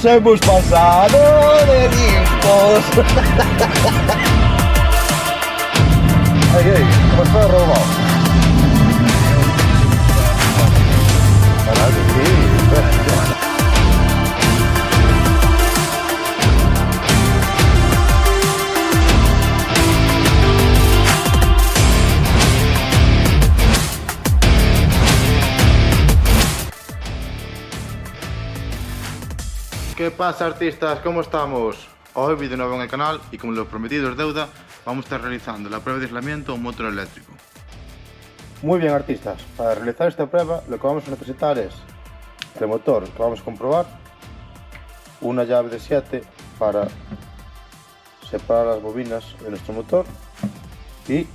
nos hemos pasado de listos. Ay, ¿cómo está robado? ¿Qué pasa, artistas? ¿Cómo estamos? Hoy vídeo nuevo en el canal y como lo prometido es deuda, vamos a estar realizando la prueba de aislamiento a un motor eléctrico. Muy bien, artistas, para realizar esta prueba lo que vamos a necesitar es el motor que vamos a comprobar, una llave de 7 para separar las bobinas de nuestro motor y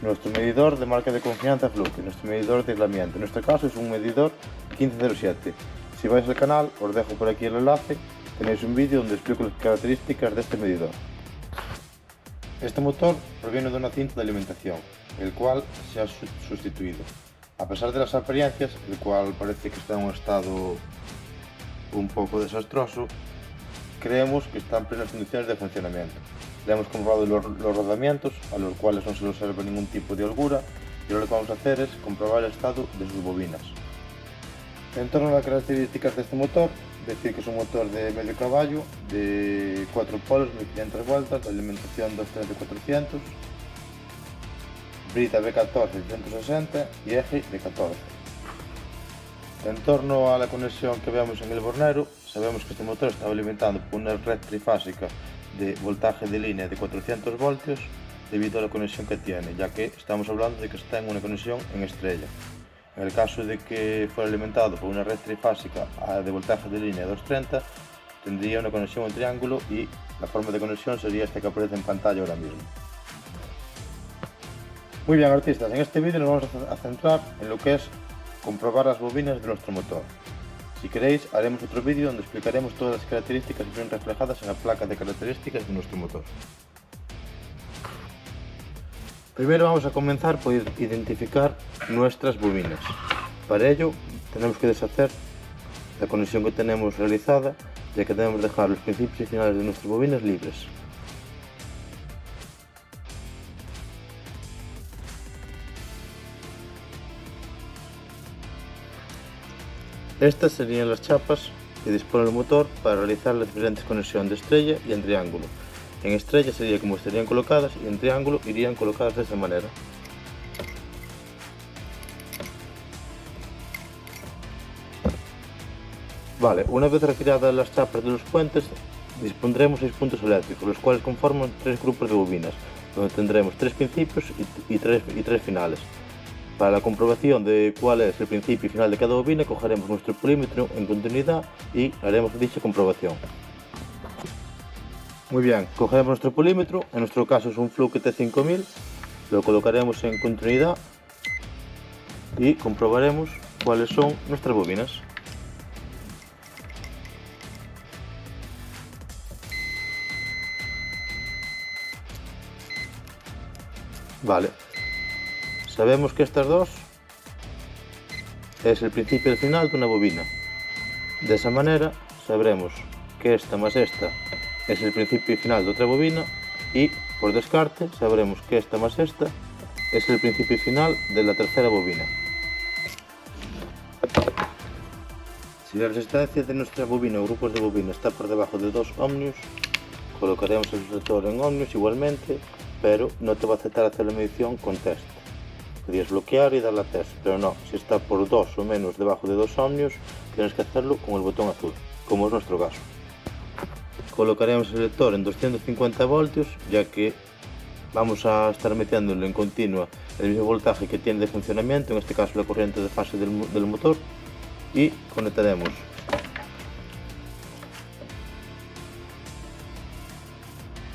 nuestro medidor de marca de confianza Fluke, nuestro medidor de aislamiento. En este caso es un medidor 1507. Si vais al canal, os dejo por aquí el enlace, tenéis un vídeo donde explico las características de este medidor. Este motor proviene de una cinta de alimentación, el cual se ha sustituido. A pesar de las apariencias, el cual parece que está en un estado un poco desastroso, creemos que está en plenas condiciones de funcionamiento. Le hemos comprobado los rodamientos, a los cuales no se le observa ningún tipo de holgura, y ahora lo que vamos a hacer es comprobar el estado de sus bobinas. En torno a las características de este motor, decir que es un motor de medio caballo, de 4 polos, 1500 vueltas, de alimentación 230-400, brida B14 160 y eje de 14. En torno a la conexión que vemos en el bornero, sabemos que este motor está alimentado por una red trifásica de voltaje de línea de 400 voltios debido a la conexión que tiene, ya que estamos hablando de que está en una conexión en estrella. En el caso de que fuera alimentado por una red trifásica de voltaje de línea de 230, tendría una conexión en triángulo y la forma de conexión sería esta que aparece en pantalla ahora mismo. Muy bien, artistas, en este vídeo nos vamos a centrar en lo que es comprobar las bobinas de nuestro motor. Si queréis, haremos otro vídeo donde explicaremos todas las características que son reflejadas en la placa de características de nuestro motor. Primero vamos a comenzar por identificar nuestras bobinas. Para ello tenemos que deshacer la conexión que tenemos realizada, ya que debemos dejar los principios y finales de nuestras bobinas libres. Estas serían las chapas que dispone el motor para realizar las diferentes conexiones de estrella y en triángulo. En estrella sería como estarían colocadas y en triángulo irían colocadas de esta manera. Vale, una vez retiradas las chapas de los puentes, dispondremos 6 puntos eléctricos, los cuales conforman 3 grupos de bobinas, donde tendremos 3 principios y 3 finales. Para la comprobación de cuál es el principio y final de cada bobina, cogeremos nuestro polímetro en continuidad y haremos dicha comprobación. Muy bien, cogeremos nuestro polímetro, en nuestro caso es un Fluke T5000, lo colocaremos en continuidad y comprobaremos cuáles son nuestras bobinas. Vale, sabemos que estas dos es el principio y el final de una bobina. De esa manera sabremos que esta más esta es el principio y final de otra bobina y, por descarte, sabremos que esta más esta es el principio y final de la tercera bobina. Si la resistencia de nuestra bobina o grupos de bobina está por debajo de 2 ohmios, colocaremos el sujetor en ohmios igualmente, pero no te va a aceptar hacer la medición con test. Podrías bloquear y darle a test, pero no, si está por 2 o menos debajo de 2 ohmios, tienes que hacerlo con el botón azul, como es nuestro caso. Colocaremos el lector en 250 voltios, ya que vamos a estar metiéndolo en continua el mismo voltaje que tiene de funcionamiento, en este caso la corriente de fase del motor, y conectaremos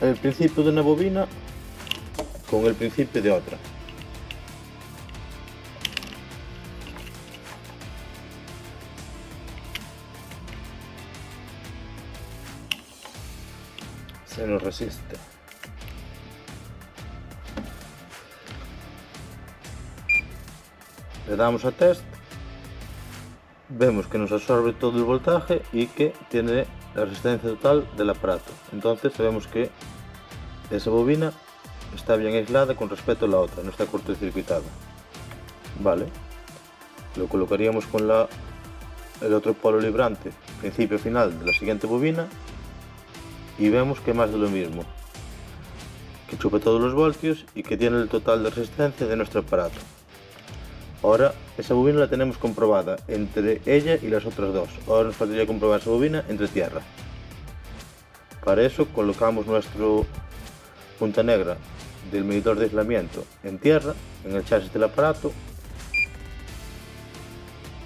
el principio de una bobina con el principio de otra. Se nos resiste. Le damos a test, vemos que nos absorbe todo el voltaje y que tiene la resistencia total del aparato. Entonces sabemos que esa bobina está bien aislada con respecto a la otra, no está cortocircuitada. Vale, lo colocaríamos con el otro polo librante, principio final de la siguiente bobina, y vemos que más de lo mismo, que chupa todos los voltios y que tiene el total de resistencia de nuestro aparato. Ahora esa bobina la tenemos comprobada entre ella y las otras dos. Ahora nos faltaría comprobar esa bobina entre tierra. Para eso colocamos nuestro punta negra del medidor de aislamiento en tierra, en el chasis del aparato,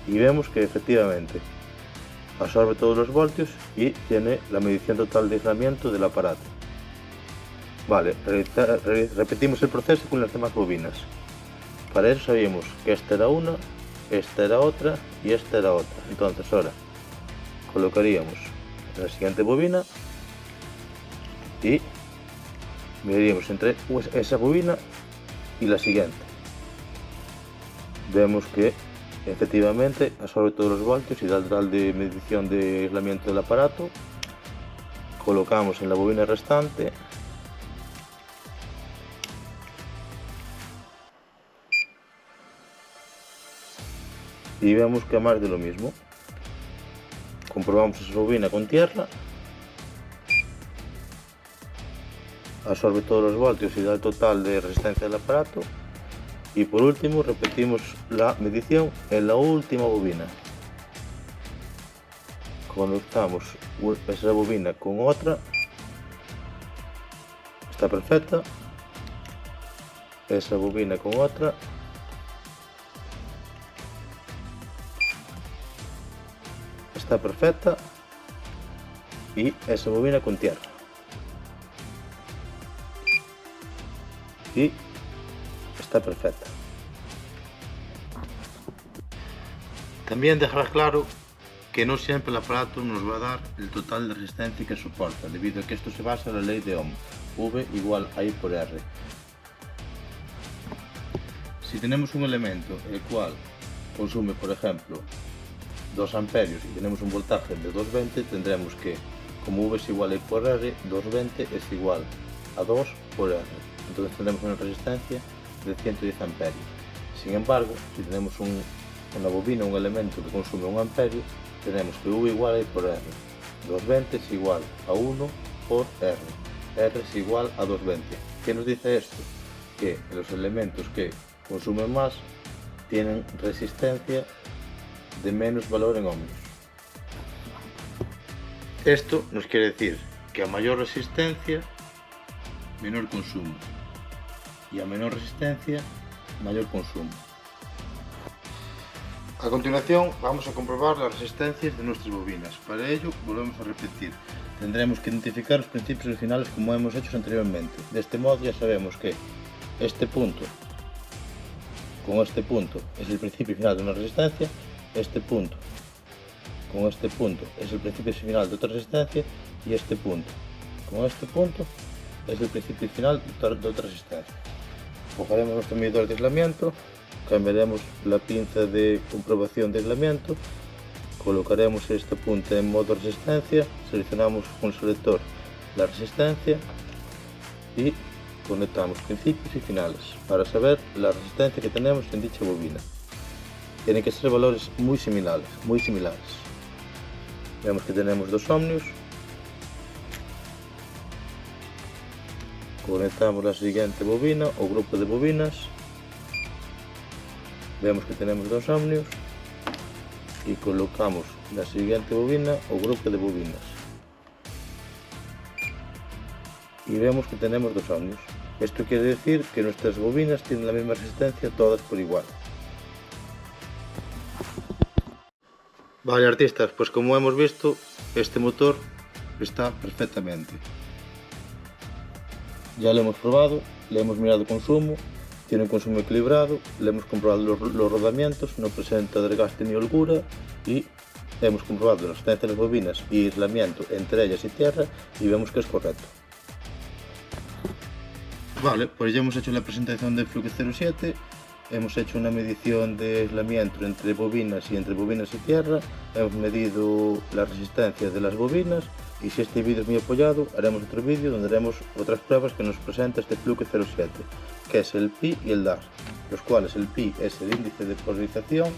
y vemos que efectivamente absorbe todos los voltios y tiene la medición total de aislamiento del aparato. Vale, repetimos el proceso con las demás bobinas. Para eso sabíamos que esta era una, esta era otra y esta era otra. Entonces ahora colocaríamos la siguiente bobina y mediríamos entre esa bobina y la siguiente. Vemos que efectivamente absorbe todos los voltios y da el total de medición de aislamiento del aparato. Colocamos en la bobina restante y vemos que más de lo mismo. Comprobamos esa bobina con tierra, absorbe todos los voltios y da el total de resistencia del aparato. Y por último repetimos la medición en la última bobina. Conectamos esa bobina con otra, está perfecta. Esa bobina con otra, está perfecta, y esa bobina con tierra, y está perfecta. También dejar claro que no siempre el aparato nos va a dar el total de resistencia que soporta, debido a que esto se basa en la ley de Ohm, V igual a I por R. Si tenemos un elemento el cual consume, por ejemplo, 2 amperios y tenemos un voltaje de 220, tendremos que, como V es igual a I por R, 220 es igual a 2 por R. Entonces tendremos una resistencia de 110 amperios. Sin embargo, si tenemos una bobina, un elemento que consume 1 amperio, tenemos que V igual a I por R. 220 es igual a 1 por R. R es igual a 220. ¿Qué nos dice esto? Que los elementos que consumen más tienen resistencia de menos valor en ohmios. Esto nos quiere decir que a mayor resistencia, menor consumo, y a menor resistencia, mayor consumo. A continuación vamos a comprobar las resistencias de nuestras bobinas. Para ello volvemos a repetir. Tendremos que identificar los principios originales como hemos hecho anteriormente. De este modo ya sabemos que este punto con este punto es el principio final de una resistencia, este punto con este punto es el principio final de otra resistencia, y este punto con este punto es el principio final de otra resistencia. Cogeremos nuestro medidor de aislamiento, cambiaremos la pinza de comprobación de aislamiento, colocaremos este punto en modo resistencia, seleccionamos con el selector la resistencia y conectamos principios y finales para saber la resistencia que tenemos en dicha bobina. Tienen que ser valores muy similares. Vemos que tenemos 2 ohmios. Conectamos la siguiente bobina o grupo de bobinas. Vemos que tenemos 2 ohmios y colocamos la siguiente bobina o grupo de bobinas. Y vemos que tenemos 2 ohmios. Esto quiere decir que nuestras bobinas tienen la misma resistencia todas por igual. Vale, artistas, pues como hemos visto, este motor está perfectamente. Ya lo hemos probado, le hemos mirado el consumo, tiene un consumo equilibrado, le hemos comprobado los rodamientos, no presenta desgaste ni holgura, y hemos comprobado la resistencia de las bobinas y aislamiento entre ellas y tierra, y vemos que es correcto. Vale, pues ya hemos hecho la presentación del Fluke 07. hemos hecho una medición de aislamiento entre bobinas y tierra, hemos medido la resistencia de las bobinas y si este vídeo es muy apoyado, haremos otro vídeo donde haremos otras pruebas que nos presenta este Fluke 07, que es el PI y el DAR, los cuales el PI es el índice de polarización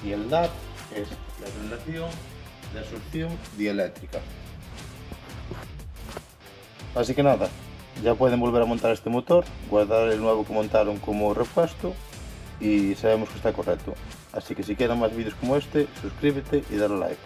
y el DAR es la relación de absorción dieléctrica. Así que nada, ya pueden volver a montar este motor, guardar el nuevo que montaron como repuesto y sabemos que está correcto. Así que si quieren más vídeos como este, suscríbete y dale like.